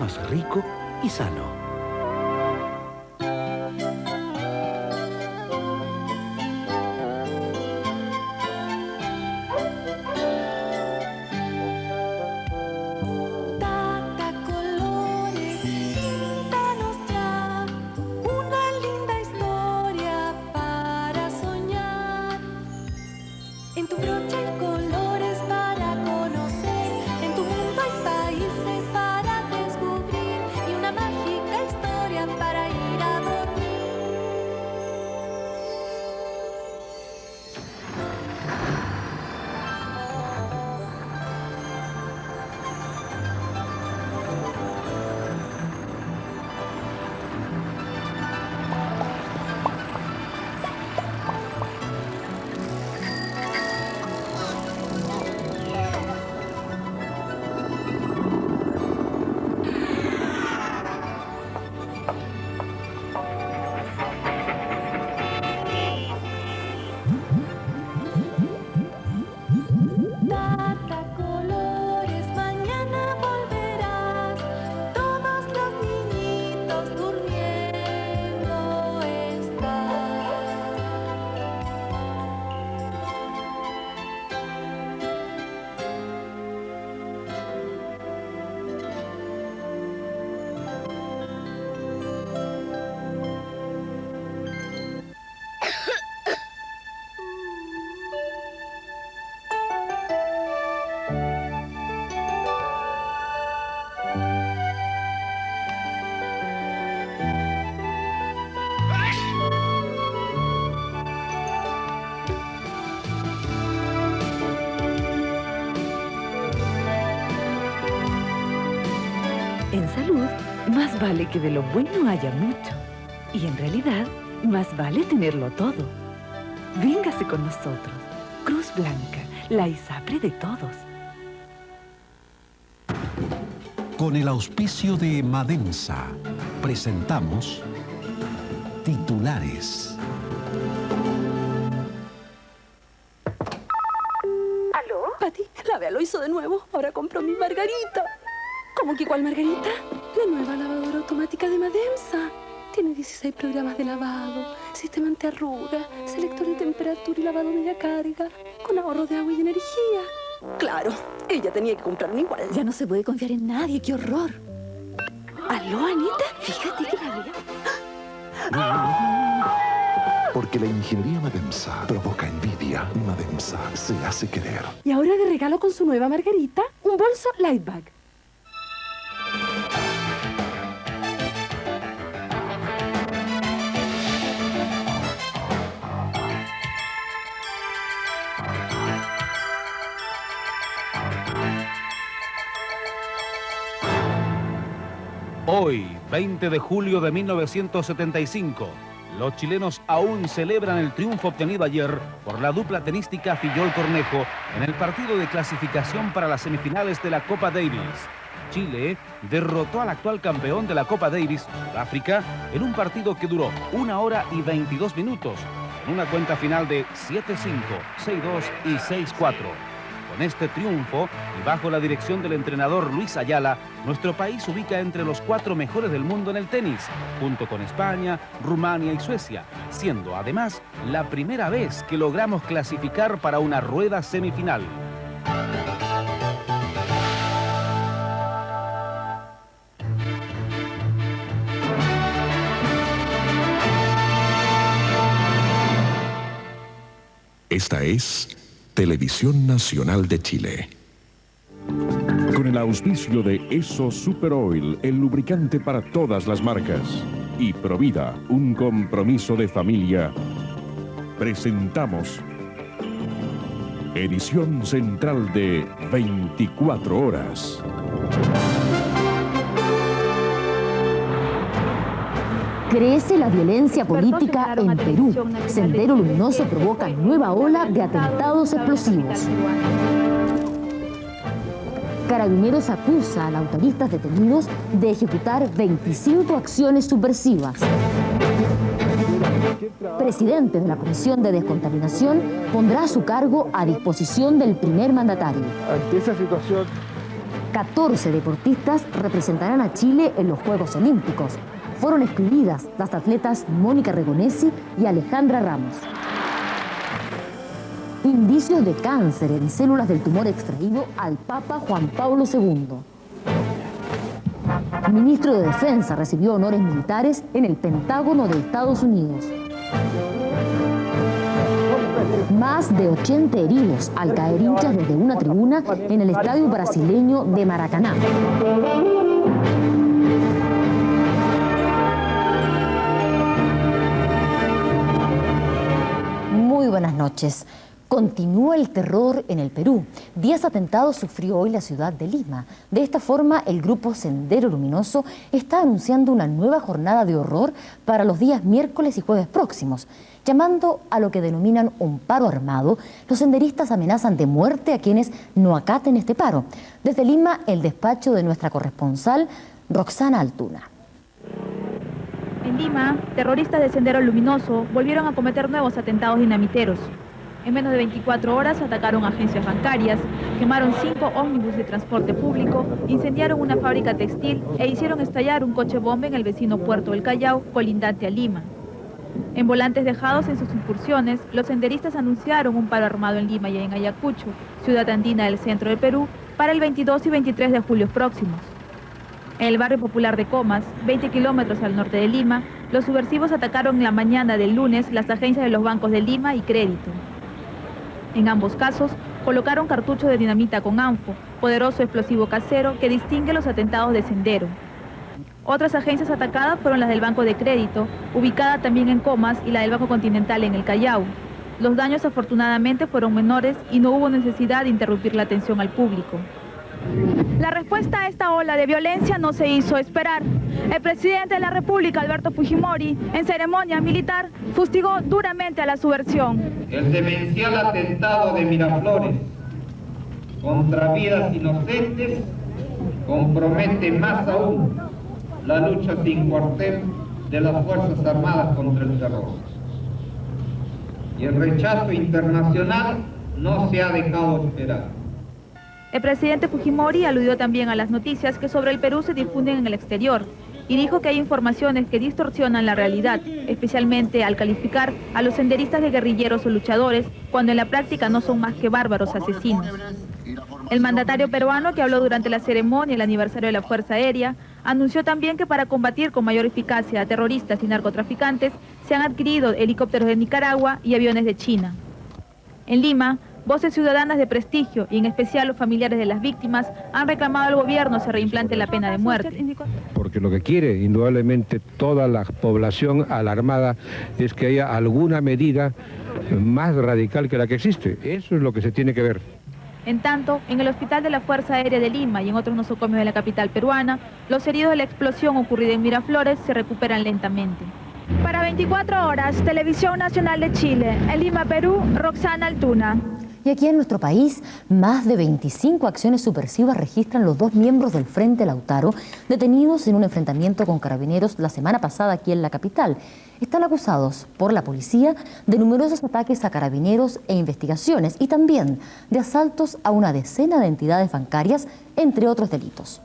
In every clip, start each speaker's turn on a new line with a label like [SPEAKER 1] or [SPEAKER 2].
[SPEAKER 1] más rico y sano.
[SPEAKER 2] En tu brocha hay colores para conocer, en tu mundo hay países para descubrir y una mágica historia para ir a dormir.
[SPEAKER 3] En salud, más vale que de lo bueno haya mucho. Y en realidad, más vale tenerlo todo. Véngase con nosotros. Cruz Blanca, la ISAPRE de todos.
[SPEAKER 4] Con el auspicio de Madensa, presentamos Titulares.
[SPEAKER 5] ¿Aló? Pati, la Bea lo hizo de nuevo. Ahora compró mi margarita. ¿Cómo que cuál margarita? La nueva lavadora automática de Madensa. Tiene 16 programas de lavado, sistema antiarruga, selector de temperatura y lavado media carga, con ahorro de agua y energía. Claro, ella tenía que comprar una igual.
[SPEAKER 3] Ya no se puede confiar en nadie, qué horror. ¿Aló, Anita? Fíjate que la Bea...
[SPEAKER 6] Porque la ingeniería Madensa provoca envidia. Madensa se hace querer.
[SPEAKER 5] Y ahora de regalo con su nueva margarita, un bolso Lightbag.
[SPEAKER 7] Hoy, 20 de julio de 1975, los chilenos aún celebran el triunfo obtenido ayer por la dupla tenística Fillol-Cornejo en el partido de clasificación para las semifinales de la Copa Davis. Chile derrotó al actual campeón de la Copa Davis, Sudáfrica, en un partido que duró 1 hora y 22 minutos, con una cuenta final de 7-5, 6-2 y 6-4. Con este triunfo y bajo la dirección del entrenador Luis Ayala, nuestro país se ubica entre los 4 mejores del mundo en el tenis, junto con España, Rumania y Suecia, siendo además la primera vez que logramos clasificar para una rueda semifinal.
[SPEAKER 6] Esta es Televisión Nacional de Chile.
[SPEAKER 8] Con el auspicio de Esso Super Oil, el lubricante para todas las marcas, y Provida, un compromiso de familia, presentamos edición central de 24 horas.
[SPEAKER 9] Crece la violencia política en Perú. Sendero Luminoso provoca nueva ola de atentados explosivos. Carabineros acusa a los autoristas detenidos de ejecutar 25 acciones subversivas. Presidente de la Comisión de Descontaminación pondrá su cargo a disposición del primer mandatario.
[SPEAKER 10] Ante esa situación
[SPEAKER 9] 14 deportistas representarán a Chile en los Juegos Olímpicos. Fueron excluidas las atletas Mónica Regonesi y Alejandra Ramos. Indicios de cáncer en células del tumor extraído al Papa Juan Pablo II. El ministro de Defensa recibió honores militares en el Pentágono de Estados Unidos. Más de 80 heridos al caer hinchas desde una tribuna en el estadio brasileño de Maracaná. Muy buenas noches. Continúa el terror en el Perú. 10 atentados sufrió hoy la ciudad de Lima. De esta forma, el grupo Sendero Luminoso está anunciando una nueva jornada de horror para los días miércoles y jueves próximos. Llamando a lo que denominan un paro armado, los senderistas amenazan de muerte a quienes no acaten este paro. Desde Lima, el despacho de nuestra corresponsal, Roxana Altuna.
[SPEAKER 10] En Lima, terroristas de Sendero Luminoso volvieron a cometer nuevos atentados dinamiteros. En menos de 24 horas atacaron agencias bancarias, quemaron 5 ómnibus de transporte público, incendiaron una fábrica textil e hicieron estallar un coche bomba en el vecino puerto del Callao, colindante a Lima. En volantes dejados en sus incursiones, los senderistas anunciaron un paro armado en Lima y en Ayacucho, ciudad andina del centro del Perú, para el 22 y 23 de julio próximos. En el barrio popular de Comas, 20 kilómetros al norte de Lima, los subversivos atacaron en la mañana del lunes las agencias de los bancos de Lima y Crédito. En ambos casos, colocaron cartuchos de dinamita con anfo, poderoso explosivo casero que distingue los atentados de Sendero. Otras agencias atacadas fueron las del Banco de Crédito, ubicada también en Comas, y la del Banco Continental en el Callao. Los daños afortunadamente fueron menores y no hubo necesidad de interrumpir la atención al público. La respuesta a esta ola de violencia no se hizo esperar. El presidente de la República, Alberto Fujimori, en ceremonia militar, fustigó duramente a la subversión.
[SPEAKER 11] El demencial atentado de Miraflores contra vidas inocentes compromete más aún la lucha sin cuartel de las Fuerzas Armadas contra el terror. Y el rechazo internacional no se ha dejado esperar.
[SPEAKER 10] El presidente Fujimori aludió también a las noticias que sobre el Perú se difunden en el exterior y dijo que hay informaciones que distorsionan la realidad, especialmente al calificar a los senderistas de guerrilleros o luchadores, cuando en la práctica no son más que bárbaros asesinos. El mandatario peruano, que habló durante la ceremonia del aniversario de la Fuerza Aérea, anunció también que para combatir con mayor eficacia a terroristas y narcotraficantes se han adquirido helicópteros de Nicaragua y aviones de China. En Lima, voces ciudadanas de prestigio, y en especial los familiares de las víctimas, han reclamado al gobierno se reimplante la pena de muerte.
[SPEAKER 12] Porque lo que quiere indudablemente toda la población alarmada es que haya alguna medida más radical que la que existe. Eso es lo que se tiene que ver.
[SPEAKER 10] En tanto, en el Hospital de la Fuerza Aérea de Lima y en otros nosocomios de la capital peruana, los heridos de la explosión ocurrida en Miraflores se recuperan lentamente. Para 24 horas, Televisión Nacional de Chile, en Lima, Perú, Roxana Altuna.
[SPEAKER 9] Y aquí en nuestro país, más de 25 acciones subversivas registran los 2 miembros del Frente Lautaro detenidos en un enfrentamiento con carabineros la semana pasada aquí en la capital. Están acusados por la policía de numerosos ataques a carabineros e investigaciones y también de asaltos a una decena de entidades bancarias, entre otros delitos.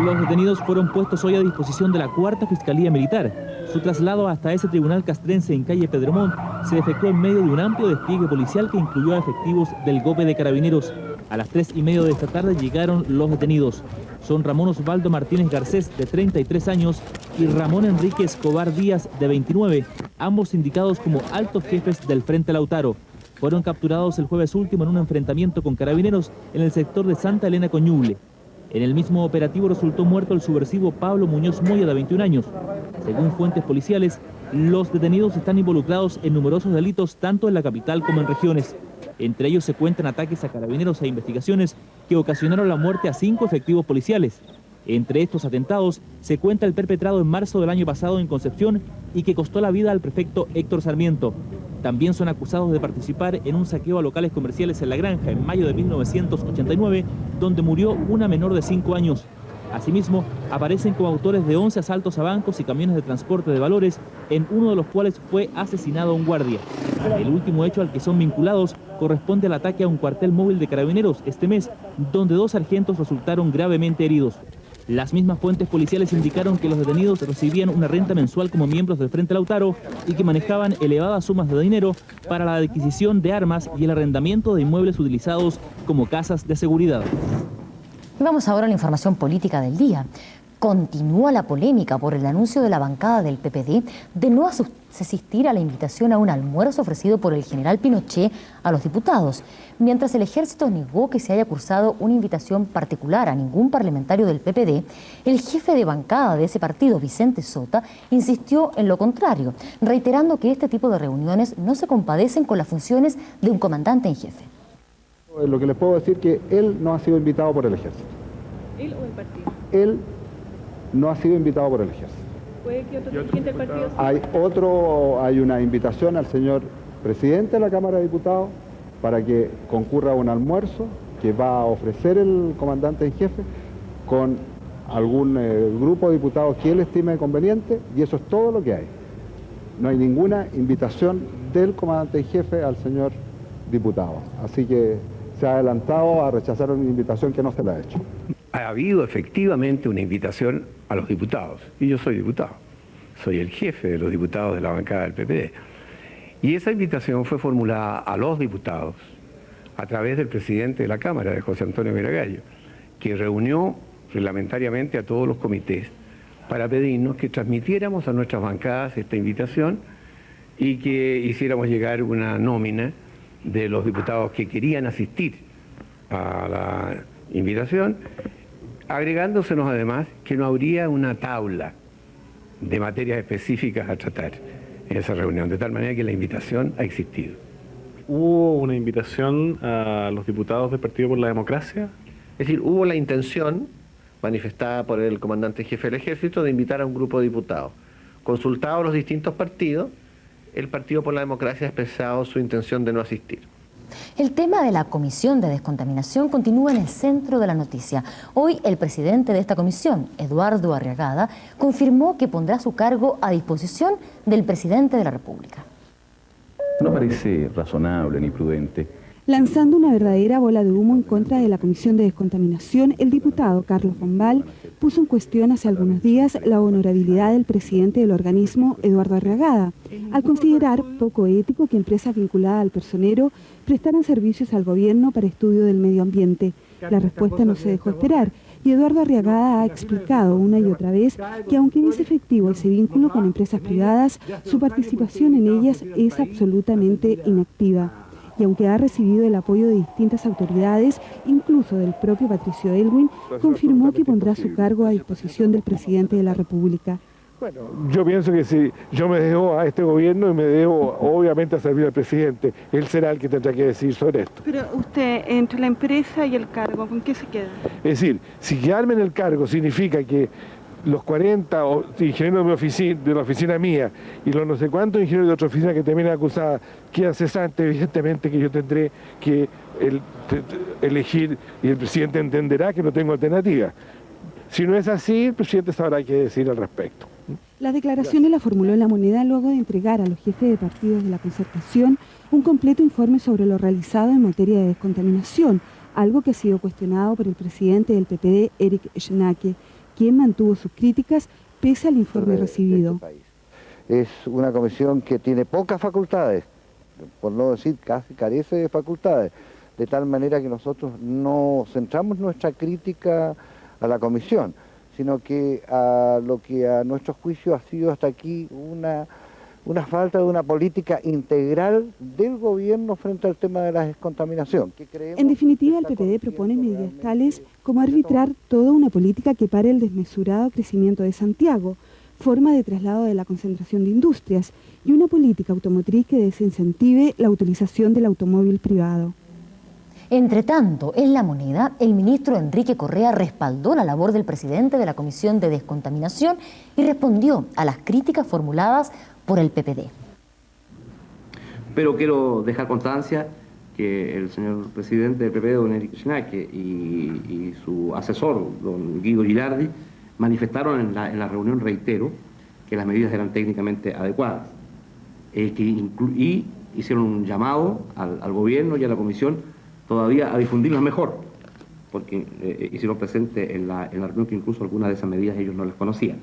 [SPEAKER 13] Los detenidos fueron puestos hoy a disposición de la 4ª Fiscalía Militar. Su traslado hasta ese tribunal castrense en calle Pedremont se efectuó en medio de un amplio despliegue policial que incluyó a efectivos del GOPE de Carabineros. A las 3:30 de esta tarde llegaron los detenidos. Son Ramón Osvaldo Martínez Garcés, de 33 años, y Ramón Enrique Escobar Díaz, de 29, ambos indicados como altos jefes del Frente Lautaro. Fueron capturados el jueves último en un enfrentamiento con carabineros en el sector de Santa Elena con Ñuble. En el mismo operativo resultó muerto el subversivo Pablo Muñoz Moya, de 21 años. Según fuentes policiales, los detenidos están involucrados en numerosos delitos tanto en la capital como en regiones. Entre ellos se cuentan ataques a carabineros e investigaciones que ocasionaron la muerte a 5 efectivos policiales. Entre estos atentados se cuenta el perpetrado en marzo del año pasado en Concepción y que costó la vida al prefecto Héctor Sarmiento. También son acusados de participar en un saqueo a locales comerciales en La Granja en mayo de 1989, donde murió una menor de 5 años. Asimismo, aparecen como autores de 11 asaltos a bancos y camiones de transporte de valores, en uno de los cuales fue asesinado un guardia. El último hecho al que son vinculados corresponde al ataque a un cuartel móvil de carabineros este mes, donde 2 sargentos resultaron gravemente heridos. Las mismas fuentes policiales indicaron que los detenidos recibían una renta mensual como miembros del Frente Lautaro y que manejaban elevadas sumas de dinero para la adquisición de armas y el arrendamiento de inmuebles utilizados como casas de seguridad.
[SPEAKER 9] Y vamos ahora a la información política del día. Continúa la polémica por el anuncio de la bancada del PPD de no asistir a la invitación a un almuerzo ofrecido por el general Pinochet a los diputados, mientras el ejército negó que se haya cursado una invitación particular a ningún parlamentario del PPD. El jefe de bancada de ese partido, Vicente Sota, insistió en lo contrario, reiterando que este tipo de reuniones no se compadecen con las funciones de un comandante en jefe.
[SPEAKER 14] Lo que les puedo decir es que él no ha sido invitado por el ejército.
[SPEAKER 10] ¿Él o el partido?
[SPEAKER 14] Él no ha sido invitado por el ejército.
[SPEAKER 10] ¿Puede que otro dirigente del partido sí?
[SPEAKER 14] Hay una invitación al señor presidente de la Cámara de Diputados para que concurra a un almuerzo que va a ofrecer el comandante en jefe con algún grupo de diputados que él estime conveniente, y eso es todo lo que hay. No hay ninguna invitación del comandante en jefe al señor diputado. Así que se ha adelantado a rechazar una invitación que no se le ha hecho.
[SPEAKER 15] Ha habido efectivamente una invitación a los diputados, y yo soy diputado, soy el jefe de los diputados de la bancada del PPD. Y esa invitación fue formulada a los diputados a través del presidente de la Cámara, de José Antonio Miragallo, que reunió reglamentariamente a todos los comités para pedirnos que transmitiéramos a nuestras bancadas esta invitación y que hiciéramos llegar una nómina de los diputados que querían asistir a la invitación, agregándosenos además que no habría una tabla de materias específicas a tratar en esa reunión, de tal manera que la invitación ha existido.
[SPEAKER 16] ¿Hubo una invitación a los diputados del Partido por la Democracia?
[SPEAKER 17] Es decir, hubo la intención manifestada por el comandante jefe del ejército de invitar a un grupo de diputados. Consultados los distintos partidos, el Partido por la Democracia ha expresado su intención de no asistir.
[SPEAKER 9] El tema de la Comisión de Descontaminación continúa en el centro de la noticia. Hoy el presidente de esta comisión, Eduardo Arriagada, confirmó que pondrá su cargo a disposición del presidente de la República.
[SPEAKER 18] No parece razonable ni prudente.
[SPEAKER 19] Lanzando una verdadera bola de humo en contra de la Comisión de Descontaminación, el diputado Carlos Bombal puso en cuestión hace algunos días la honorabilidad del presidente del organismo, Eduardo Arriagada, al considerar poco ético que empresas vinculadas al personero prestaran servicios al gobierno para estudio del medio ambiente. La respuesta no se dejó esperar y Eduardo Arriagada ha explicado una y otra vez que aunque es efectivo ese vínculo con empresas privadas, su participación en ellas es absolutamente inactiva. Y aunque ha recibido el apoyo de distintas autoridades, incluso del propio Patricio Aylwin, confirmó que pondrá su cargo a disposición del presidente de la República.
[SPEAKER 20] Bueno, yo pienso que si yo me debo a este gobierno y me debo obviamente a servir al presidente, él será el que tendrá que decidir sobre esto.
[SPEAKER 19] Pero usted, entre la empresa y el cargo, ¿con qué se queda?
[SPEAKER 20] Es decir, si quedarme en el cargo significa que los 40 ingenieros de la oficina mía y los no sé cuántos ingenieros de otra oficina que terminan acusada quedan cesantes, evidentemente que yo tendré que elegir y el presidente entenderá que no tengo alternativa. Si no es así, el presidente sabrá qué decir al respecto.
[SPEAKER 19] Las declaraciones las formuló en La Moneda luego de entregar a los jefes de partidos de la Concertación un completo informe sobre lo realizado en materia de descontaminación, algo que ha sido cuestionado por el presidente del PPD, Eric Schnake, quien mantuvo sus críticas pese al informe recibido.
[SPEAKER 21] Es una comisión que tiene pocas facultades, por no decir casi carece de facultades, de tal manera que nosotros no centramos nuestra crítica a la comisión, sino que a lo que a nuestro juicio ha sido hasta aquí una falta de una política integral del gobierno frente al tema de la descontaminación.
[SPEAKER 19] En definitiva, el PPD propone medidas tales como arbitrar toda una política que pare el desmesurado crecimiento de Santiago, forma de traslado de la concentración de industrias y una política automotriz que desincentive la utilización del automóvil privado.
[SPEAKER 9] Entre tanto, en La Moneda, el ministro Enrique Correa respaldó la labor del presidente de la Comisión de Descontaminación y respondió a las críticas formuladas por el PPD.
[SPEAKER 22] Pero quiero dejar constancia
[SPEAKER 1] que el señor presidente del PP, don Eric Schnake, y su asesor, don Guido Gilardi, manifestaron en la reunión, reitero, que las medidas eran técnicamente adecuadas. Y hicieron un llamado al gobierno y a la comisión todavía a difundirlas mejor, porque hicieron presente en la reunión que incluso algunas de esas medidas ellos no las conocían.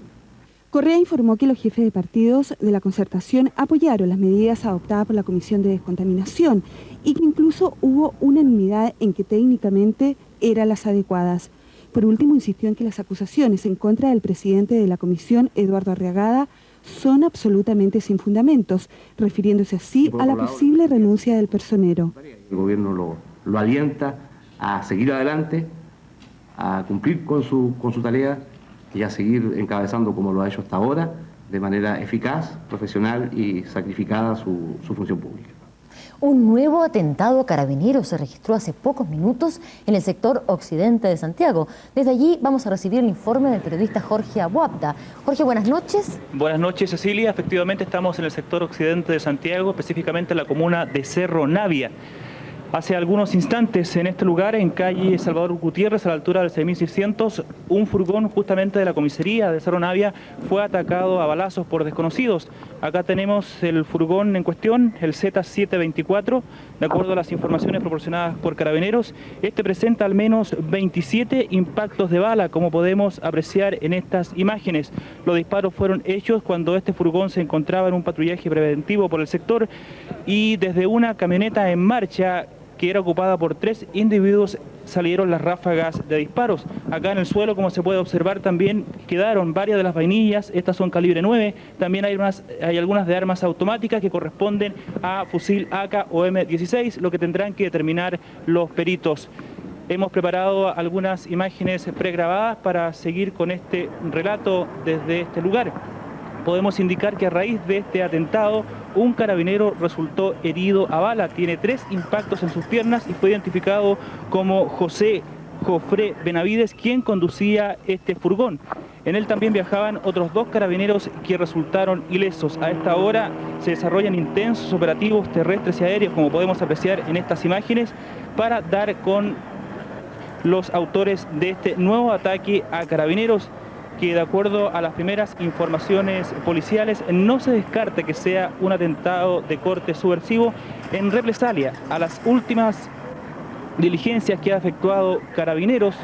[SPEAKER 19] Correa informó que los jefes de partidos de la concertación apoyaron las medidas adoptadas por la Comisión de Descontaminación y que incluso hubo unanimidad en que técnicamente eran las adecuadas. Por último, insistió en que las acusaciones en contra del presidente de la comisión, Eduardo Arriagada, son absolutamente sin fundamentos, refiriéndose así a la posible renuncia del personero.
[SPEAKER 1] El gobierno lo alienta a seguir adelante, a cumplir con su tarea y a seguir encabezando como lo ha hecho hasta ahora, de manera eficaz, profesional y sacrificada su función pública.
[SPEAKER 9] Un nuevo atentado a carabineros se registró hace pocos minutos en el sector occidente de Santiago. Desde allí vamos a recibir el informe del periodista Jorge Abuabda. Jorge, buenas noches.
[SPEAKER 22] Buenas noches, Cecilia. Efectivamente estamos en el sector occidente de Santiago, específicamente en la comuna de Cerro Navia. Hace algunos instantes en este lugar, en calle Salvador Gutiérrez, a la altura del 6600, un furgón justamente de la comisaría de Cerro Navia fue atacado a balazos por desconocidos. Acá tenemos el furgón en cuestión, el Z724, de acuerdo a las informaciones proporcionadas por Carabineros. Este presenta al menos 27 impactos de bala, como podemos apreciar en estas imágenes. Los disparos fueron hechos cuando este furgón se encontraba en un patrullaje preventivo por el sector y desde una camioneta en marcha que era ocupada por 3 individuos, salieron las ráfagas de disparos. Acá en el suelo, como se puede observar, también quedaron varias de las vainillas. Estas son calibre 9. También hay algunas de armas automáticas que corresponden a fusil AK o M16, lo que tendrán que determinar los peritos. Hemos preparado algunas imágenes pregrabadas para seguir con este relato desde este lugar. Podemos indicar que a raíz de este atentado, un carabinero resultó herido a bala. Tiene 3 impactos en sus piernas y fue identificado como José Jofré Benavides, quien conducía este furgón. En él también viajaban otros 2 carabineros que resultaron ilesos. A esta hora se desarrollan intensos operativos terrestres y aéreos, como podemos apreciar en estas imágenes, para dar con los autores de este nuevo ataque a carabineros, que de acuerdo a las primeras informaciones policiales no se descarta que sea un atentado de corte subversivo en represalia a las últimas diligencias que ha efectuado Carabineros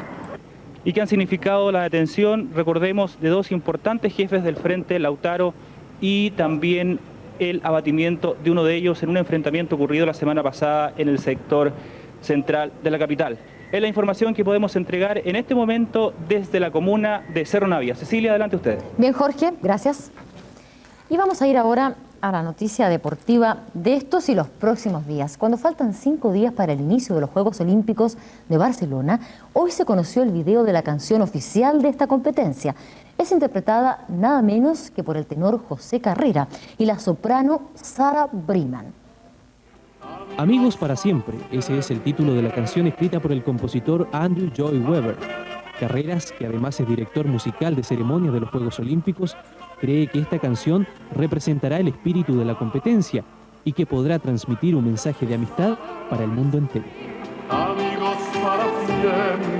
[SPEAKER 22] y que han significado la detención, recordemos, de 2 importantes jefes del Frente Lautaro y también el abatimiento de uno de ellos en un enfrentamiento ocurrido la semana pasada en el sector central de la capital. Es la información que podemos entregar en este momento desde la comuna de Cerro Navia. Cecilia, adelante usted.
[SPEAKER 9] Bien, Jorge, gracias. Y vamos a ir ahora a la noticia deportiva de estos y los próximos días. Cuando faltan 5 días para el inicio de los Juegos Olímpicos de Barcelona, hoy se conoció el video de la canción oficial de esta competencia. Es interpretada nada menos que por el tenor José Carrera y la soprano Sara Briman.
[SPEAKER 13] Amigos para siempre, ese es el título de la canción escrita por el compositor Andrew Joy Webber. Carreras, que además es director musical de ceremonias de los Juegos Olímpicos, cree que esta canción representará el espíritu de la competencia y que podrá transmitir un mensaje de amistad para el mundo entero.
[SPEAKER 2] Amigos para siempre.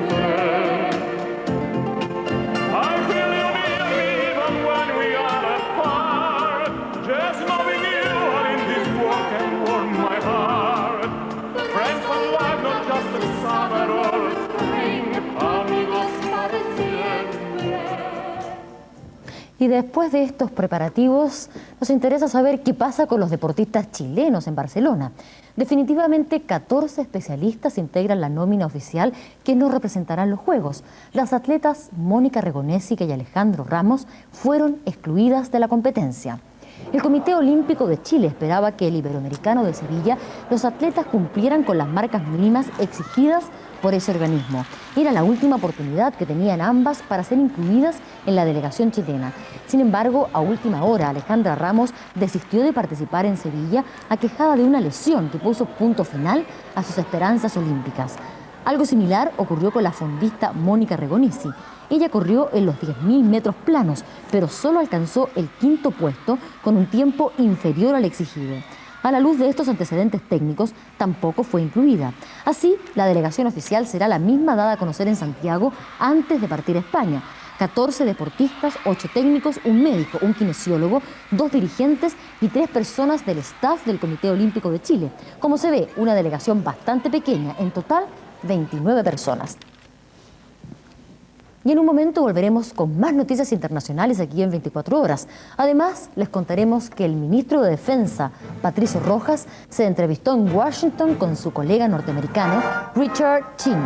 [SPEAKER 9] Y después de estos preparativos, nos interesa saber qué pasa con los deportistas chilenos en Barcelona. Definitivamente 14 especialistas integran la nómina oficial que no representarán los Juegos. Las atletas Mónica Regonesica y Alejandro Ramos fueron excluidas de la competencia. El Comité Olímpico de Chile esperaba que el Iberoamericano de Sevilla los atletas cumplieran con las marcas mínimas exigidas por ese organismo. Era la última oportunidad que tenían ambas para ser incluidas en la delegación chilena. Sin embargo, a última hora, Alejandra Ramos desistió de participar en Sevilla, aquejada de una lesión que puso punto final a sus esperanzas olímpicas. Algo similar ocurrió con la fondista Mónica Regonesi. Ella corrió en los 10.000 metros planos, pero solo alcanzó el 5.º puesto con un tiempo inferior al exigido. A la luz de estos antecedentes técnicos, tampoco fue incluida. Así, la delegación oficial será la misma dada a conocer en Santiago antes de partir a España. 14 deportistas, 8 técnicos, un médico, un kinesiólogo, 2 dirigentes y 3 personas del staff del Comité Olímpico de Chile. Como se ve, una delegación bastante pequeña, en total 29 personas. Y en un momento volveremos con más noticias internacionales aquí en 24 horas. Además, les contaremos que el ministro de Defensa, Patricio Rojas, se entrevistó en Washington con su colega norteamericano, Richard Cheney.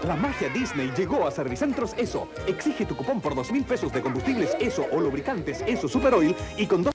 [SPEAKER 3] La magia Disney llegó a Servicentros ESO. Exige tu cupón por 2.000 pesos de combustibles ESO o lubricantes ESO Super Oil y con 2